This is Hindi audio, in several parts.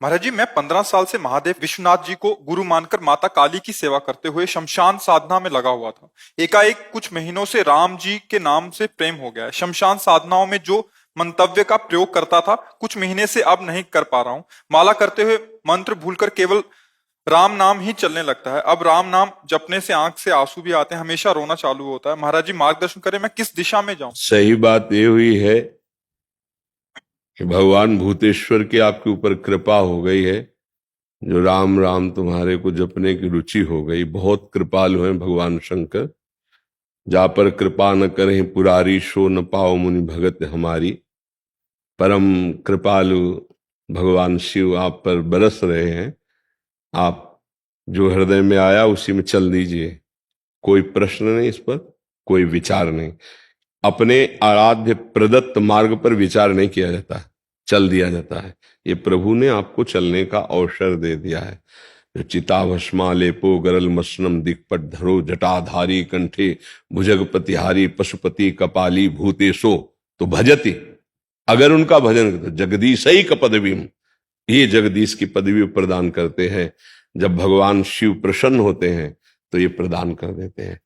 महाराज जी, मैं 15 साल से महादेव विश्वनाथ जी को गुरु मानकर माता काली की सेवा करते हुए शमशान साधना में लगा हुआ था। एकाएक कुछ महीनों से राम जी के नाम से प्रेम हो गया है। शमशान साधनाओं में जो मंतव्य का प्रयोग करता था, कुछ महीने से अब नहीं कर पा रहा हूँ। माला करते हुए मंत्र भूलकर केवल राम नाम ही चलने लगता है। अब राम नाम जपने से आंख से आंसू भी आते हैं, हमेशा रोना चालू होता है। महाराज जी मार्गदर्शन करें, मैं किस दिशा में जाऊं? सही बात ये हुई है कि भगवान भूतेश्वर की आपके ऊपर कृपा हो गई है, जो राम राम तुम्हारे को जपने की रुचि हो गई। बहुत कृपालु हैं भगवान शंकर। जा पर कृपा न करें पुरारी, सो न पाओ मुनि भगत हमारी। परम कृपालु भगवान शिव आप पर बरस रहे हैं। आप जो हृदय में आया उसी में चल दीजिए। कोई प्रश्न नहीं, इस पर कोई विचार नहीं। अपने आराध्य प्रदत्त मार्ग पर विचार नहीं किया जाता, चल दिया जाता है। ये प्रभु ने आपको चलने का अवसर दे दिया है। जो चिताभस्मा लेपो गरल मसनम दिक्पट धरो, जटाधारी कंठे भुजगपतिहारी, पशुपति कपाली भूतेशो तो भजति। अगर उनका भजन करते जगदीश ही का पदवी, ये जगदीश की पदवी प्रदान करते हैं। जब भगवान शिव प्रसन्न होते हैं तो ये प्रदान कर देते हैं।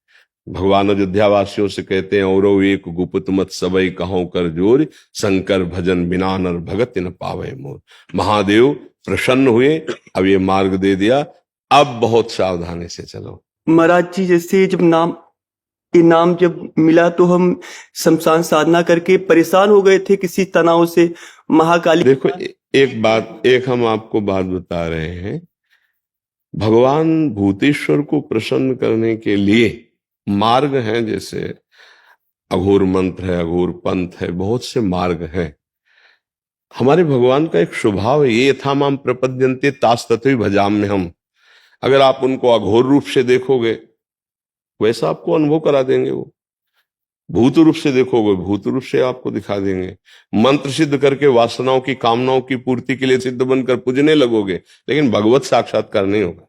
भगवान अयोध्या वासियों से कहते हैं, औरो एक गुप्त मत सबई कहो कर जोर, शंकर भजन बिना नर भगत न पावे मोर। महादेव प्रसन्न हुए, अब ये मार्ग दे दिया, अब बहुत सावधानी से चलो। महाराज जी, जैसे जब नाम जब मिला तो हम शमशान साधना करके परेशान हो गए थे किसी तनाव से। महाकाली देखो एक हम आपको बात बता रहे हैं। भगवान भूतेश्वर को प्रसन्न करने के लिए मार्ग हैं, जैसे अघोर मंत्र है, अघोर पंथ है, बहुत से मार्ग हैं। हमारे भगवान का एक स्वभाव है, ये यथा माम प्रपद्यन्ते तास तथैव भजाम्य हम। अगर आप उनको अघोर रूप से देखोगे वैसा आपको अनुभव करा देंगे। वो भूत रूप से देखोगे भूत रूप से आपको दिखा देंगे। मंत्र सिद्ध करके वासनाओं की कामनाओं की पूर्ति के लिए सिद्ध बनकर पूजने लगोगे, लेकिन भगवत साक्षात्कार नहीं होगा।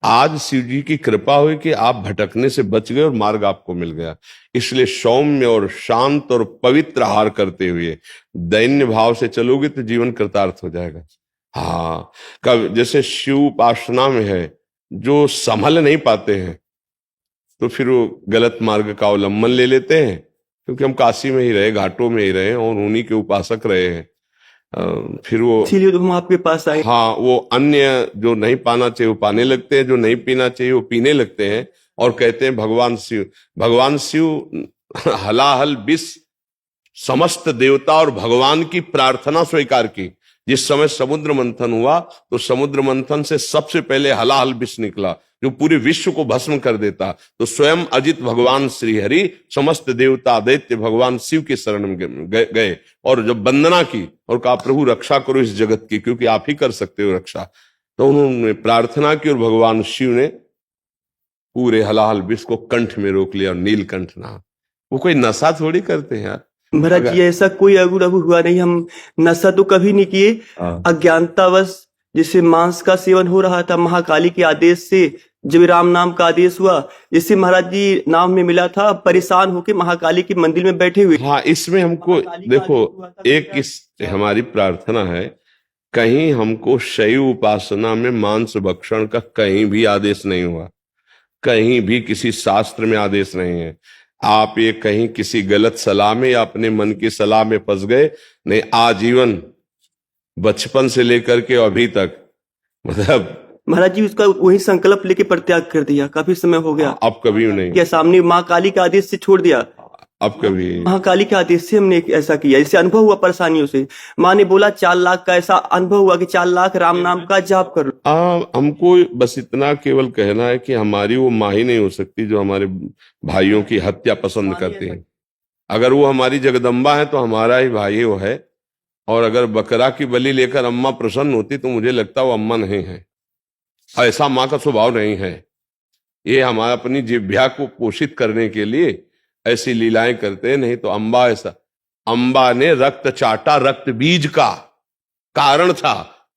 आज शिव जी की कृपा हुई कि आप भटकने से बच गए और मार्ग आपको मिल गया। इसलिए सौम्य और शांत और पवित्र आहार करते हुए दैन्य भाव से चलोगे तो जीवन कृतार्थ हो जाएगा। हाँ, कब जैसे शिव उपासना में है, जो संभल नहीं पाते हैं तो फिर वो गलत मार्ग का अवलंबन ले लेते हैं। क्योंकि हम काशी में ही रहे, घाटों में ही रहे और उन्हीं के उपासक रहे हैं। फिर वो इसीलिए तो हम आपके पास आए। हाँ, वो अन्य जो नहीं पाना चाहिए वो पाने लगते हैं, जो नहीं पीना चाहिए वो पीने लगते हैं और कहते हैं भगवान शिव हलाहल विष समस्त देवता और भगवान की प्रार्थना स्वीकार की। जिस समय समुद्र मंथन हुआ तो समुद्र मंथन से सबसे पहले हलाहल विष निकला, जो पूरे विश्व को भस्म कर देता। तो स्वयं अजित भगवान श्री हरि समस्त देवता दैत्य भगवान शिव के शरण में गए और जब वंदना की और कहा प्रभु रक्षा करो इस जगत की, क्योंकि आप ही कर सकते हो रक्षा। तो उन्होंने प्रार्थना की और भगवान शिव ने पूरे हलाहल विष को कंठ में रोक लिया और नीलकंठ नाम। वो कोई नशा थोड़ी करते हैं यार। महाराज जी, ऐसा कोई अगुड़ हुआ नहीं। हम नशा तो कभी नहीं किए। अज्ञानतावश जैसे मांस का सेवन हो रहा था, महाकाली के आदेश से जब राम नाम का आदेश हुआ, जैसे महाराज जी नाम में मिला था, परेशान होके महाकाली के मंदिर में बैठे हुए। हाँ, इसमें हमको देखो एक हमारी प्रार्थना है, कहीं हमको शैव उपासना में मांस भक्षण का कहीं भी आदेश नहीं हुआ, कहीं भी किसी शास्त्र में आदेश नहीं है। आप ये कहीं किसी गलत सलाह में या अपने मन की सलाह में फंस गए नहीं। आजीवन बचपन से लेकर के अभी तक मतलब महाराज जी उसका वही संकल्प लेके परित्याग कर दिया, काफी समय हो गया। अब कभी नहीं, क्या सामने माँ काली के आदेश से छोड़ दिया। अब कभी महाकाली के आदेश से हमने ऐसा किया। इससे अनुभव हुआ परेशानियों से। माँ ने बोला 4 लाख का ऐसा अनुभव हुआ कि 4 लाख राम नाम का जाप कर लो। हमको बस इतना केवल कहना है कि हमारी वो माँ ही नहीं हो सकती जो हमारे भाइयों की हत्या पसंद करती है। अगर वो हमारी जगदम्बा है तो हमारा ही भाई वो है। और अगर बकरा की बलि लेकर अम्मा प्रसन्न होती तो मुझे लगता वो अम्मा नहीं है। ऐसा माँ का स्वभाव नहीं है। ये हमारा अपनी जिह्वा को पोषित करने के लिए ऐसी लीलाएं करते हैं। नहीं तो अम्बा ऐसा, अम्बा ने रक्त चाटा, रक्त बीज का कारण था।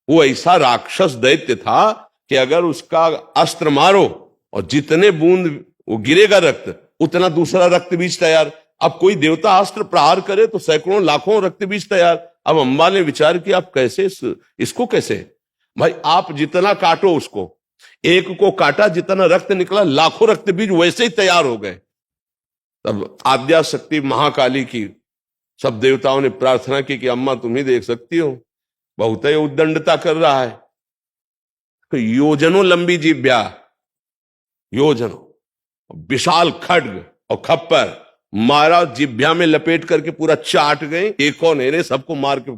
वो ऐसा राक्षस दैत्य था कि अगर उसका अस्त्र मारो और जितने बूंद वो गिरेगा रक्त, उतना दूसरा रक्त बीज तैयार। अब कोई देवता अस्त्र प्रहार करे तो सैकड़ों लाखों रक्त बीज तैयार। अब अम्बा ने विचार किया आप कैसे इसको कैसे, भाई आप जितना काटो उसको, एक को काटा जितना रक्त निकला लाखों रक्त बीज वैसे ही तैयार हो गए। तब आद्या शक्ति महाकाली की सब देवताओं ने प्रार्थना की कि अम्मा तुम ही देख सकती हो, बहुत ही उद्दंडता कर रहा है। तो योजनों लंबी जिह्वा, योजनों विशाल खड्ग और खप्पर मारा, जिभ्या में लपेट करके पूरा चाट गए, एक और नहीं सबको मार के।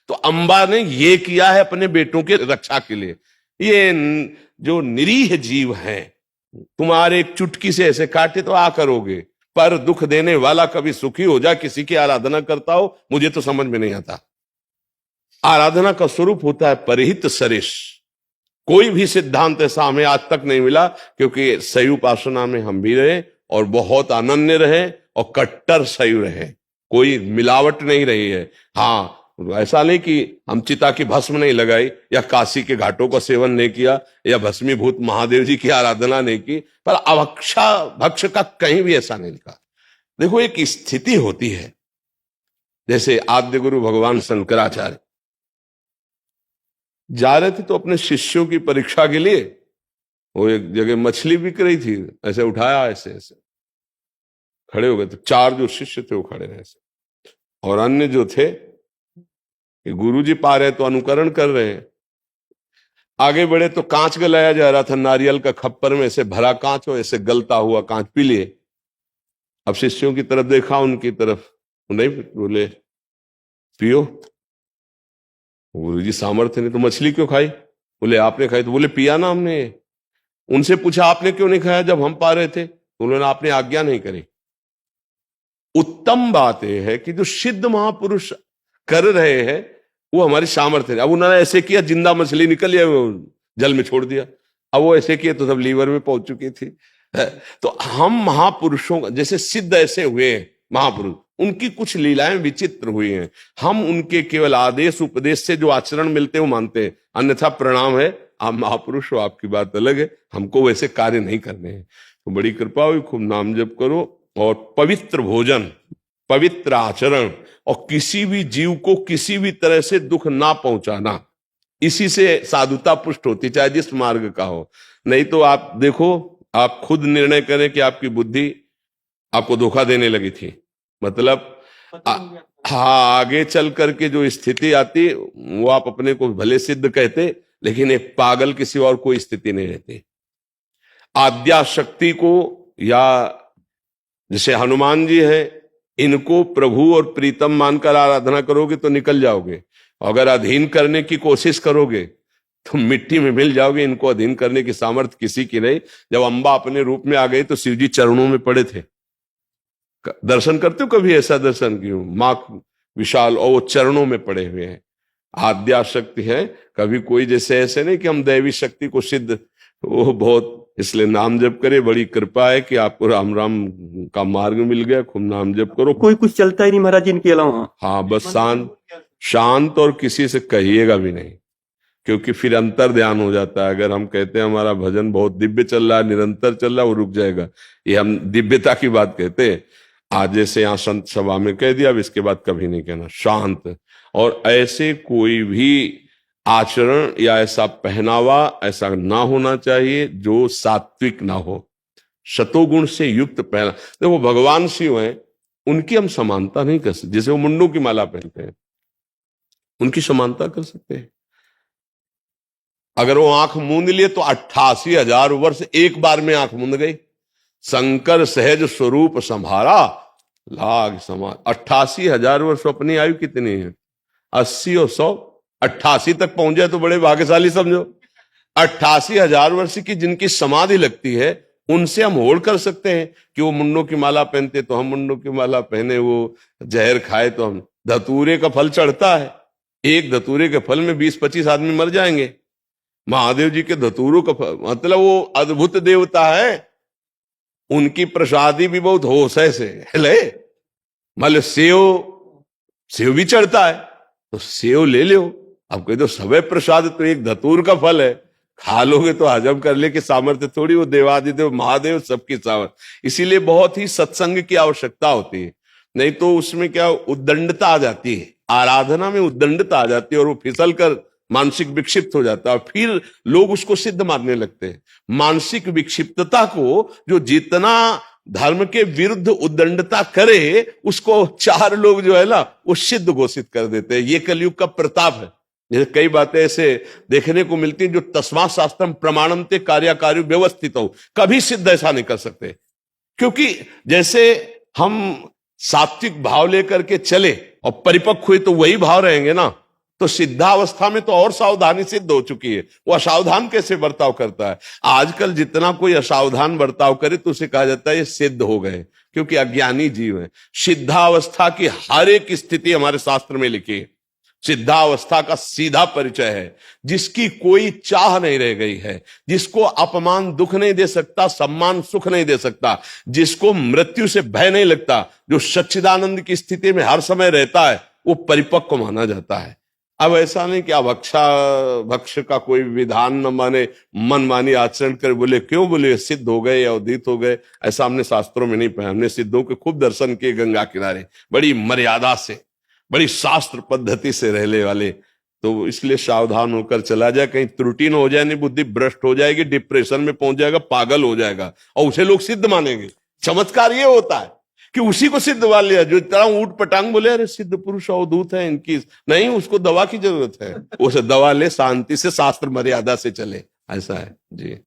तो अम्बा ने ये किया है अपने बेटों के रक्षा के लिए। ये जो निरीह जीव हैं, तुम्हारे एक चुटकी से ऐसे काटे तो आ करोगे, पर दुख देने वाला कभी सुखी हो जा, किसी की आराधना करता हो, मुझे तो समझ में नहीं आता। आराधना का स्वरूप होता है परिहित सरिष। कोई भी सिद्धांत ऐसा हमें आज तक नहीं मिला, क्योंकि शैव उपासना में हम भी रहे और बहुत अनन्य रहे और कट्टर शैव रहे, कोई मिलावट नहीं रही है। हाँ, ऐसा नहीं कि हम चिता की भस्म नहीं लगाई या काशी के घाटों का सेवन नहीं किया या भस्मीभूत महादेव जी की आराधना नहीं की, पर अभक्षा भक्ष का कहीं भी ऐसा नहीं लिखा। देखो एक स्थिति होती है, जैसे आद्य गुरु भगवान शंकराचार्य जा रहे थे तो अपने शिष्यों की परीक्षा के लिए, वो एक जगह मछली बिक रही थी, ऐसे उठाया, ऐसे ऐसे खड़े हो गए। तो 4 जो शिष्य थे वो खड़े रहे ऐसे, और अन्य जो थे कि गुरुजी पा रहे तो अनुकरण कर रहे हैं। आगे बढ़े तो कांच गलाया जा रहा था, नारियल का खप्पर में ऐसे भरा कांच हो, ऐसे गलता हुआ कांच पी लिए। अब शिष्यों की तरफ देखा, उनकी तरफ नहीं, बोले पियो। गुरुजी सामर्थ्य नहीं तो मछली क्यों खाई? बोले आपने खाई। तो बोले पिया ना हमने। उनसे पूछा आपने क्यों नहीं खाया जब हम पा रहे थे? तो उन्होंने आपने आज्ञा नहीं करी। उत्तम बात यह है कि जो सिद्ध महापुरुष कर रहे हैं वो हमारी सामर्थ्य है। अब उन्होंने ऐसे किया, जिंदा मछली निकल गया, जल में छोड़ दिया। अब वो ऐसे किए तो सब लीवर में पहुंच चुकी थी। तो हम महापुरुषों का, जैसे सिद्ध ऐसे हुए हैं महापुरुष, उनकी कुछ लीलाएं विचित्र हुई हैं, हम उनके केवल आदेश उपदेश से जो आचरण मिलते हैं वो मानते हैं, अन्यथा प्रणाम है, आप महापुरुष हो, आपकी बात अलग है, हमको वैसे कार्य नहीं करने हैं। तो बड़ी कृपा हुई, खूब नाम जप करो और पवित्र भोजन, पवित्र आचरण और किसी भी जीव को किसी भी तरह से दुख ना पहुंचाना, इसी से साधुता पुष्ट होती, चाहे जिस मार्ग का हो। नहीं तो आप देखो, आप खुद निर्णय करें कि आपकी बुद्धि आपको धोखा देने लगी थी, मतलब हाँ, आगे चल करके जो स्थिति आती वो आप अपने को भले सिद्ध कहते, लेकिन एक पागल किसी और कोई स्थिति नहीं रहती। आद्या शक्ति को, या जैसे हनुमान जी है, इनको प्रभु और प्रीतम मानकर आराधना करोगे तो निकल जाओगे, अगर अधीन करने की कोशिश करोगे तो मिट्टी में मिल जाओगे। इनको अधीन करने की सामर्थ्य किसी की नहीं। जब अम्बा अपने रूप में आ गई तो शिव जी चरणों में पड़े थे। दर्शन करते हो कभी? ऐसा दर्शन क्यों? माँ विशाल और वो चरणों में पड़े हुए हैं। आद्या शक्ति है, कभी कोई जैसे ऐसे नहीं कि हम दैवी शक्ति को सिद्ध, वो बहुत, इसलिए नाम जप करे, बड़ी कृपा है कि आपको राम राम का मार्ग मिल गया। खूब नाम जप करो। कोई कुछ चलता ही नहीं महाराज इनके अलावा। हाँ, बस शांत और किसी से कहिएगा भी नहीं, क्योंकि फिर अंतर ध्यान हो जाता है। अगर हम कहते हैं हमारा भजन बहुत दिव्य चल रहा है, निरंतर चल रहा है, वो रुक जाएगा। ये हम दिव्यता की बात कहते हैं। आज जैसे यहाँ संत सभा में कह दिया, अब इसके बाद कभी नहीं कहना, शांत। और ऐसे कोई भी आचरण या ऐसा पहनावा ऐसा ना होना चाहिए जो सात्विक ना हो, शतोगुण से युक्त पहना। देखो भगवान शिव हैं, उनकी हम समानता नहीं कर सकते। जैसे वो मुंडों की माला पहनते हैं, उनकी समानता कर सकते हैं। अगर वो आंख मूंद लिए तो 88,000 वर्ष एक बार में आंख मूंद गई। शंकर सहज स्वरूप संभारा लाग समाज। 88,000 वर्ष अपनी आयु कितनी है? 80 और 100, 88 तक पहुंच जाए तो बड़े भाग्यशाली समझो। 88,000 वर्ष की जिनकी समाधि लगती है, उनसे हम होड़ कर सकते हैं कि वो मुंडों की माला पहनते तो हम मुंडों की माला पहने, वो जहर खाए तो हम। धतूरे का फल चढ़ता है, एक धतूरे के फल में 20-25 आदमी मर जाएंगे। महादेव जी के धतूरों का फल, मतलब वो अद्भुत देवता है, उनकी प्रसादी भी बहुत होश है से ले। मतलब सेव भी चढ़ता है तो सेव ले लो। अब कह दो सबे प्रसाद तो एक धतूर का फल है, खा लोगे तो हजम कर ले की सामर्थ्य थोड़ी, वो देवादिदेव महादेव सबकी सामर्थ्य। इसीलिए बहुत ही सत्संग की आवश्यकता होती है, नहीं तो उसमें क्या उद्दंडता आ जाती है। आराधना में उद्दंडता आ जाती है और वो फिसल कर मानसिक विक्षिप्त हो जाता है और फिर लोग उसको सिद्ध मानने लगते हैं। मानसिक विक्षिप्तता को जो जितना धर्म के विरुद्ध उद्दंडता करे उसको चार लोग जो है ना वो सिद्ध घोषित कर देते हैं। ये कलयुग का प्रताप है। जैसे कई बातें ऐसे देखने को मिलती हैं जो तस्मात् शास्त्रम प्रमाणम ते कार्याकार्य व्यवस्थित हो, कभी सिद्ध ऐसा नहीं कर सकते। क्योंकि जैसे हम सात्विक भाव लेकर के चले और परिपक्व हुए तो वही भाव रहेंगे ना। तो सिद्धावस्था में तो और सावधानी सिद्ध हो चुकी है, वो असावधान कैसे बर्ताव करता है। आजकल जितना कोई असावधान बर्ताव करे तो उसे कहा जाता है ये सिद्ध हो गए, क्योंकि अज्ञानी जीव है। सिद्धावस्था की हर एक स्थिति हमारे शास्त्र में लिखी है। सिद्धावस्था का सीधा परिचय है जिसकी कोई चाह नहीं रह गई है, जिसको अपमान दुख नहीं दे सकता, सम्मान सुख नहीं दे सकता, जिसको मृत्यु से भय नहीं लगता, जो सच्चिदानंद की स्थिति में हर समय रहता है, वो परिपक्व माना जाता है। अब ऐसा नहीं कि भक्ष का कोई विधान न माने, मनमानी आचरण कर बोले क्यों बोले सिद्ध हो गए या उदित हो गए, ऐसा हमने शास्त्रों में नहीं पाया। हमने सिद्धों के खूब दर्शन किए गंगा किनारे, बड़ी मर्यादा से, बड़ी शास्त्र पद्धति से रहने वाले। तो इसलिए सावधान होकर चला जाए, कहीं त्रुटि न हो जाए, नहीं बुद्धि भ्रष्ट हो जाएगी, डिप्रेशन में पहुंच जाएगा, पागल हो जाएगा और उसे लोग सिद्ध मानेंगे। चमत्कार ये होता है कि उसी को सिद्ध मान लिया जो इतना ऊट पटांग बोले अरे सिद्ध पुरुष अवधूत है इनकी, नहीं उसको दवा की जरूरत है, उसे दवा ले, शांति से शास्त्र मर्यादा से चले, ऐसा है जी।